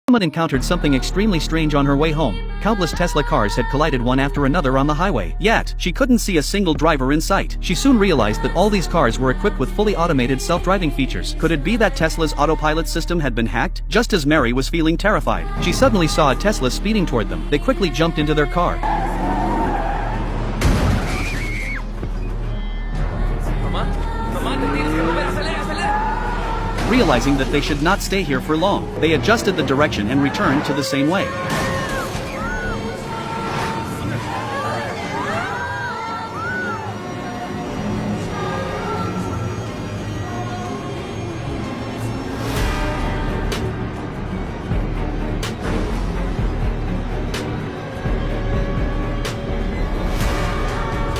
Tom had encountered something extremely strange on her way home. Countless Tesla cars had collided one after another on the highway. Yet, she couldn't see a single driver in sight. She soon realized that all these cars were equipped with fully automated self-driving features. Could it be that Tesla's autopilot system had been hacked? Just as Mary was feeling terrified, she suddenly saw a Tesla speeding toward them. They quickly jumped into their car. Realizing that they should not stay here for long, they adjusted the direction and returned to the same way.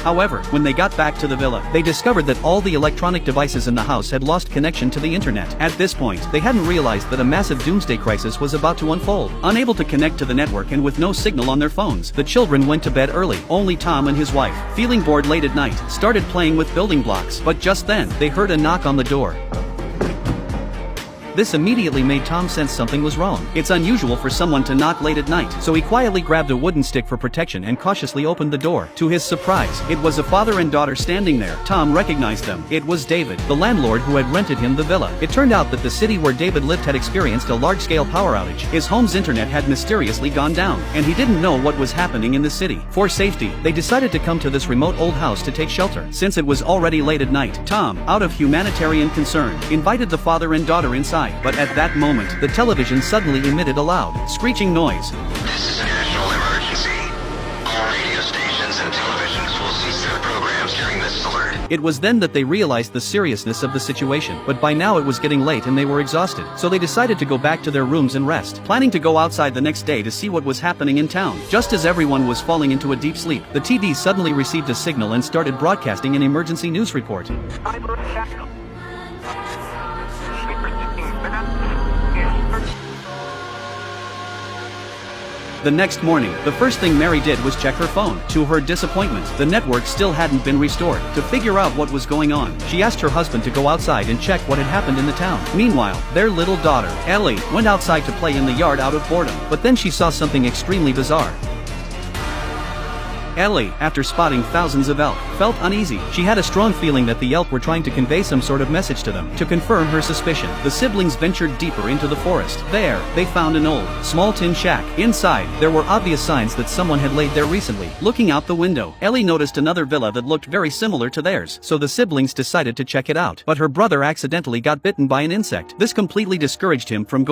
However, when they got back to the villa, they discovered that all the electronic devices in the house had lost connection to the internet. At this point, they hadn't realized that a massive doomsday crisis was about to unfold. Unable to connect to the network and with no signal on their phones, the children went to bed early. Only Tom and his wife, feeling bored late at night, started playing with building blocks. But just then, they heard a knock on the door. This immediately made Tom sense something was wrong. It's unusual for someone to knock late at night, so he quietly grabbed a wooden stick for protection and cautiously opened the door. To his surprise, it was a father and daughter standing there. Tom recognized them. It was David, the landlord who had rented him the villa. It turned out that the city where David lived had experienced a large-scale power outage. His home's internet had mysteriously gone down, and he didn't know what was happening in the city. For safety, they decided to come to this remote old house to take shelter. Since it was already late at night, Tom, out of humanitarian concern, invited the father and daughter inside. But at that moment, the television suddenly emitted a loud, screeching noise. This is a national emergency. All radio stations and televisions will cease their programs during this alert. It was then that they realized the seriousness of the situation, but by now it was getting late and they were exhausted, so they decided to go back to their rooms and rest, planning to go outside the next day to see what was happening in town. Just as everyone was falling into a deep sleep, the TD suddenly received a signal and started broadcasting an emergency news report. The next morning, the first thing Mary did was check her phone. To her disappointment, the network still hadn't been restored. To figure out what was going on, she asked her husband to go outside and check what had happened in the town. Meanwhile, their little daughter, Ellie, went outside to play in the yard out of boredom. But then she saw something extremely bizarre. Ellie, after spotting thousands of elk, felt uneasy. She had a strong feeling that the elk were trying to convey some sort of message to them. To confirm her suspicion, the siblings ventured deeper into the forest. There, they found an old, small tin shack. Inside, there were obvious signs that someone had laid there recently. Looking out the window, Ellie noticed another villa that looked very similar to theirs, so the siblings decided to check it out. But her brother accidentally got bitten by an insect. This completely discouraged him from going